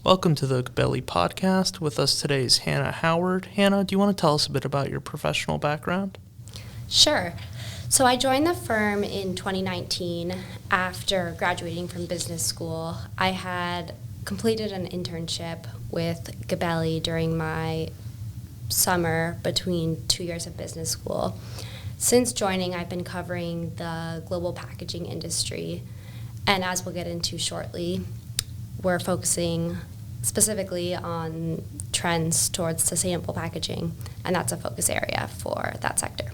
Welcome to the Gabelli podcast. With us today is Hanna Howard. Hanna, do you want to tell us a bit about your professional background? Sure. So I joined the firm in 2019 after graduating from business school. I had completed an internship with Gabelli during my summer between 2 years of business school. Since joining, I've been covering the global packaging industry, and as we'll get into shortly, we're focusing specifically on trends towards sustainable packaging, and that's a focus area for that sector.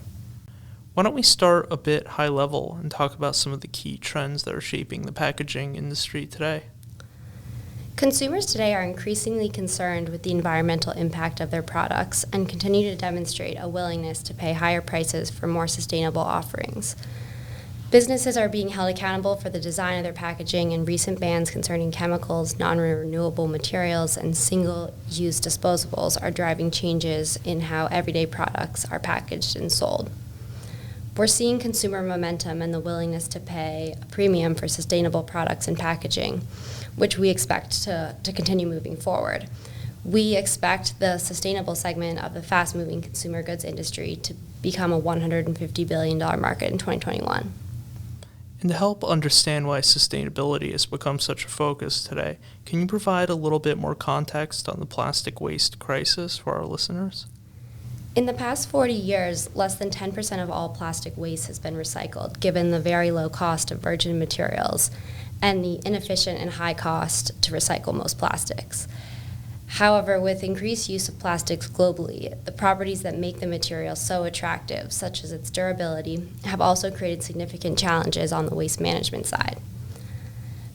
Why don't we start a bit high level and talk about some of the key trends that are shaping the packaging industry today? Consumers today are increasingly concerned with the environmental impact of their products and continue to demonstrate a willingness to pay higher prices for more sustainable offerings. Businesses are being held accountable for the design of their packaging, and recent bans concerning chemicals, non-renewable materials, and single-use disposables are driving changes in how everyday products are packaged and sold. We're seeing consumer momentum and the willingness to pay a premium for sustainable products and packaging, which we expect to continue moving forward. We expect the sustainable segment of the fast-moving consumer goods industry to become a $150 billion market in 2021. And to help understand why sustainability has become such a focus today, can you provide a little bit more context on the plastic waste crisis for our listeners? In the past 40 years, less than 10% of all plastic waste has been recycled, given the very low cost of virgin materials and the inefficient and high cost to recycle most plastics. However, with increased use of plastics globally, the properties that make the material so attractive, such as its durability, have also created significant challenges on the waste management side.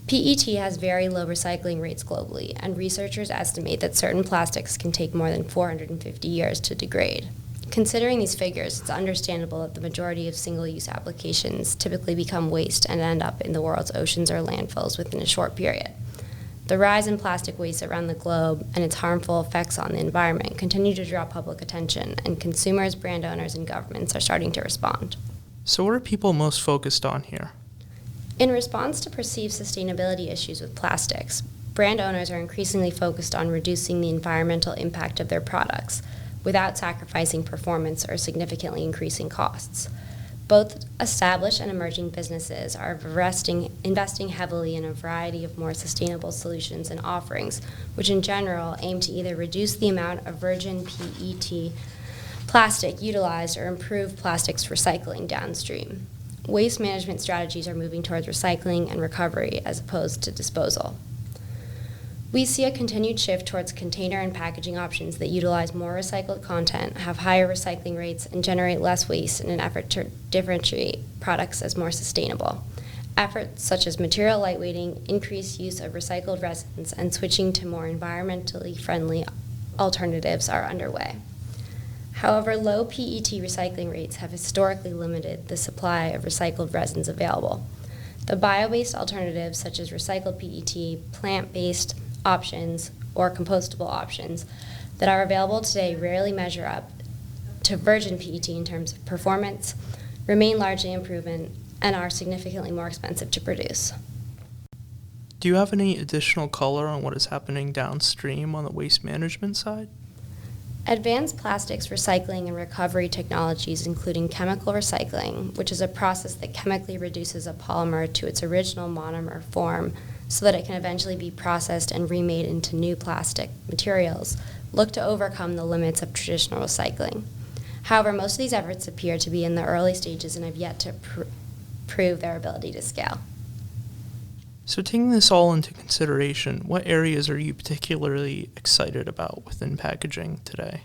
PET has very low recycling rates globally, and researchers estimate that certain plastics can take more than 450 years to degrade. Considering these figures, it's understandable that the majority of single-use applications typically become waste and end up in the world's oceans or landfills within a short period. The rise in plastic waste around the globe and its harmful effects on the environment continue to draw public attention, and consumers, brand owners, and governments are starting to respond. So what are people most focused on here? In response to perceived sustainability issues with plastics, brand owners are increasingly focused on reducing the environmental impact of their products without sacrificing performance or significantly increasing costs. Both established and emerging businesses are investing heavily in a variety of more sustainable solutions and offerings, which in general aim to either reduce the amount of virgin PET plastic utilized or improve plastics recycling downstream. Waste management strategies are moving towards recycling and recovery as opposed to disposal. We see a continued shift towards container and packaging options that utilize more recycled content, have higher recycling rates, and generate less waste in an effort to differentiate products as more sustainable. Efforts such as material lightweighting, increased use of recycled resins, and switching to more environmentally friendly alternatives are underway. However, low PET recycling rates have historically limited the supply of recycled resins available. The bio-based alternatives such as recycled PET, plant-based options, or compostable options that are available today rarely measure up to virgin PET in terms of performance, remain largely improvement, and are significantly more expensive to produce. Do you have any additional color on what is happening downstream on the waste management side? Advanced plastics recycling and recovery technologies, including chemical recycling, which is a process that chemically reduces a polymer to its original monomer form so that it can eventually be processed and remade into new plastic materials, look to overcome the limits of traditional recycling. However, most of these efforts appear to be in the early stages and have yet to prove their ability to scale. So taking this all into consideration, what areas are you particularly excited about within packaging today?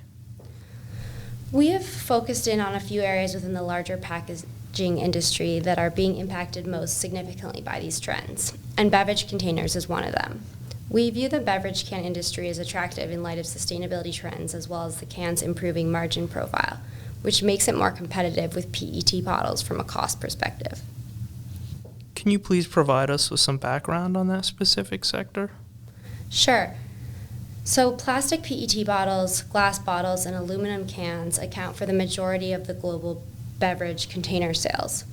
We have focused in on a few areas within the larger packaging industry that are being impacted most significantly by these trends, and beverage containers is one of them. We view the beverage can industry as attractive in light of sustainability trends as well as the can's improving margin profile, which makes it more competitive with PET bottles from a cost perspective. Can you please provide us with some background on that specific sector? Sure. So plastic PET bottles, glass bottles, and aluminum cans account for the majority of the global beverage container sales.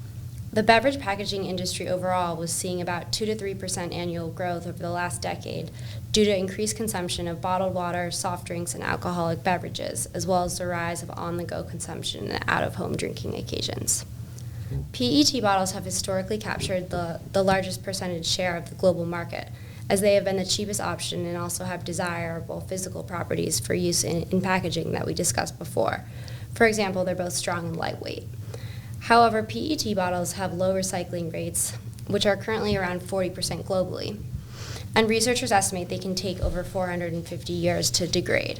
The beverage packaging industry overall was seeing about 2 to 3% annual growth over the last decade due to increased consumption of bottled water, soft drinks, and alcoholic beverages, as well as the rise of on-the-go consumption and out-of-home drinking occasions. PET bottles have historically captured the largest percentage share of the global market, as they have been the cheapest option and also have desirable physical properties for use in packaging that we discussed before. For example, they're both strong and lightweight. However, PET bottles have low recycling rates, which are currently around 40% globally, and researchers estimate they can take over 450 years to degrade.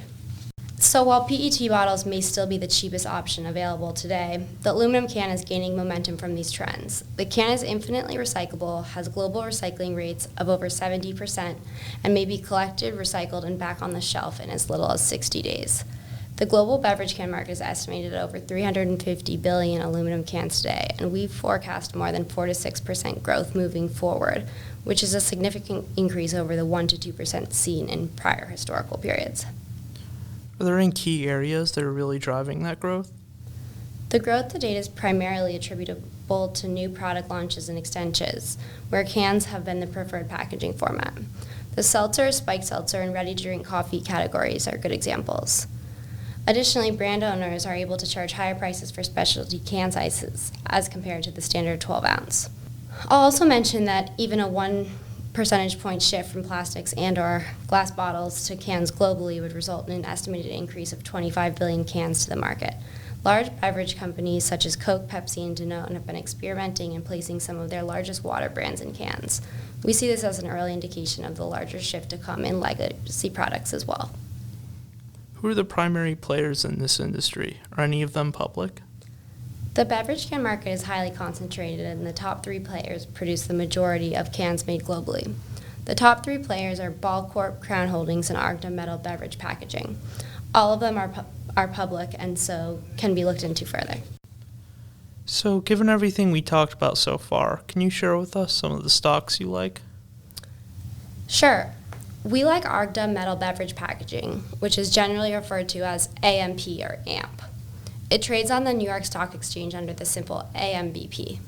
So while PET bottles may still be the cheapest option available today, the aluminum can is gaining momentum from these trends. The can is infinitely recyclable, has global recycling rates of over 70%, and may be collected, recycled, and back on the shelf in as little as 60 days. The global beverage can market is estimated at over 350 billion aluminum cans today, and we forecast more than 4 to 6% growth moving forward, which is a significant increase over the 1 to 2% seen in prior historical periods. Are there any key areas that are really driving that growth? The growth to date is primarily attributable to new product launches and extensions, where cans have been the preferred packaging format. The seltzer, spiked seltzer, and ready-to-drink coffee categories are good examples. Additionally, brand owners are able to charge higher prices for specialty can sizes as compared to the standard 12-ounce. I'll also mention that even a 1 percentage point shift from plastics and/or glass bottles to cans globally would result in an estimated increase of 25 billion cans to the market. Large beverage companies such as Coke, Pepsi, and Danone have been experimenting and placing some of their largest water brands in cans. We see this as an early indication of the larger shift to come in legacy products as well. Who are the primary players in this industry? Are any of them public? The beverage can market is highly concentrated, and the top 3 players produce the majority of cans made globally. The top 3 players are Ball Corp, Crown Holdings, and Ardagh Metal Beverage Packaging. All of them are public and so can be looked into further. So, given everything we talked about so far, can you share with us some of the stocks you like? Sure. We like Ardagh Metal Beverage Packaging, which is generally referred to as AMP or AMP. It trades on the New York Stock Exchange under the symbol AMBP.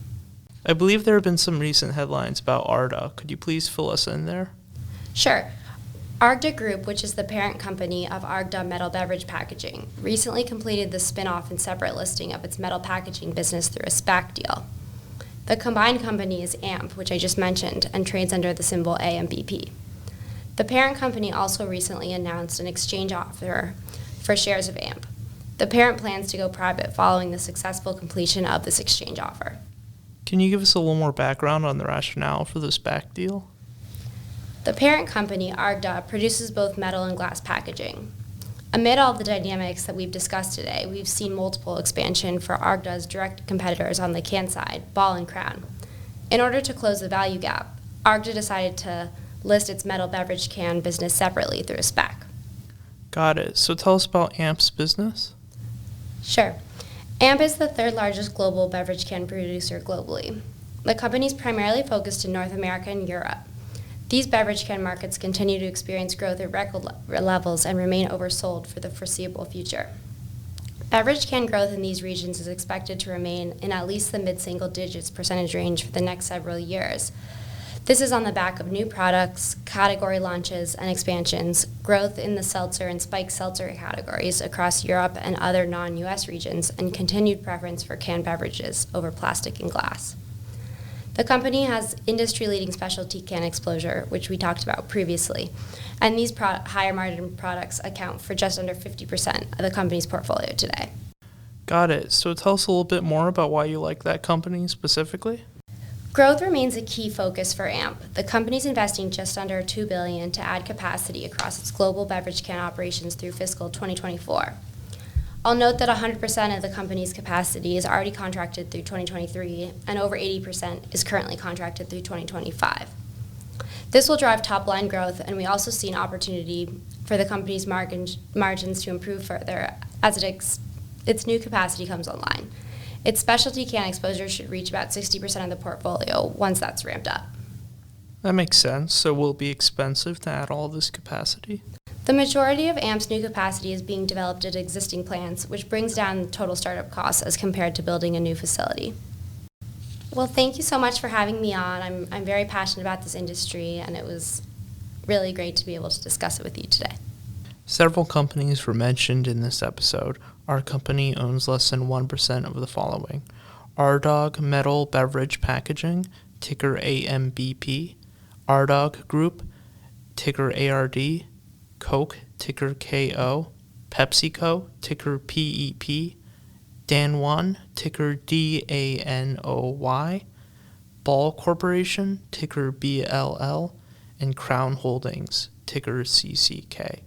I believe there have been some recent headlines about Ardagh. Could you please fill us in there? Sure. Ardagh Group, which is the parent company of Ardagh Metal Beverage Packaging, recently completed the spin-off and separate listing of its metal packaging business through a SPAC deal. The combined company is AMP, which I just mentioned, and trades under the symbol AMBP. The parent company also recently announced an exchange offer for shares of AMP. The parent plans to go private following the successful completion of this exchange offer. Can you give us a little more background on the rationale for this SPAC deal? The parent company, Ardagh, produces both metal and glass packaging. Amid all the dynamics that we've discussed today, we've seen multiple expansion for Ardagh's direct competitors on the can side, Ball and Crown. In order to close the value gap, Ardagh decided to list its metal beverage can business separately through a SPAC. Got it. So tell us about AMP's business. Sure. AMP is the third largest global beverage can producer globally. The company is primarily focused in North America and Europe. These beverage can markets continue to experience growth at record levels and remain oversold for the foreseeable future. Beverage can growth in these regions is expected to remain in at least the mid-single digits percentage range for the next several years. This is on the back of new products, category launches and expansions, growth in the seltzer and spiked seltzer categories across Europe and other non-US regions, and continued preference for canned beverages over plastic and glass. The company has industry-leading specialty can exposure, which we talked about previously, and these higher margin products account for just under 50% of the company's portfolio today. Got it. So tell us a little bit more about why you like that company specifically. Growth remains a key focus for AMP. The company's investing just under $2 billion to add capacity across its global beverage can operations through fiscal 2024. I'll note that 100% of the company's capacity is already contracted through 2023, and over 80% is currently contracted through 2025. This will drive top-line growth, and we also see an opportunity for the company's margins to improve further as its new capacity comes online. Its specialty can exposure should reach about 60% of the portfolio once that's ramped up. That makes sense. So will it be expensive to add all this capacity? The majority of AMP's new capacity is being developed at existing plants, which brings down total startup costs as compared to building a new facility. Well, thank you so much for having me on. I'm very passionate about this industry, and it was really great to be able to discuss it with you today. Several companies were mentioned in this episode. Our company owns less than 1% of the following: Ardagh Metal Beverage Packaging, ticker AMBP; Ardagh Group, ticker ARD; Coke, ticker KO; PepsiCo, ticker PEP; Danone, ticker DANOY; Ball Corporation, ticker BLL; and Crown Holdings, ticker CCK.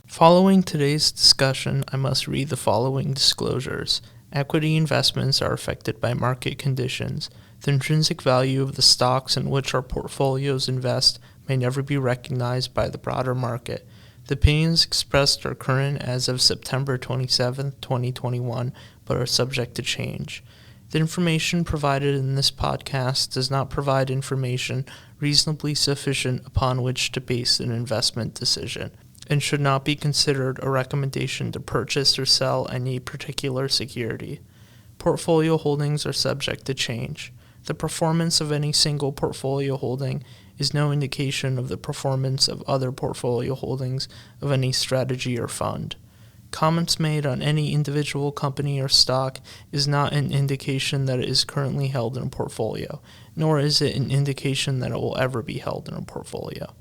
Following today's discussion, I must read the following disclosures. Equity investments are affected by market conditions. The intrinsic value of the stocks in which our portfolios invest may never be recognized by the broader market. The opinions expressed are current as of September 27, 2021, but are subject to change. The information provided in this podcast does not provide information reasonably sufficient upon which to base an investment decision, and should not be considered a recommendation to purchase or sell any particular security. Portfolio holdings are subject to change. The performance of any single portfolio holding is no indication of the performance of other portfolio holdings of any strategy or fund. Comments made on any individual company or stock is not an indication that it is currently held in a portfolio, nor is it an indication that it will ever be held in a portfolio.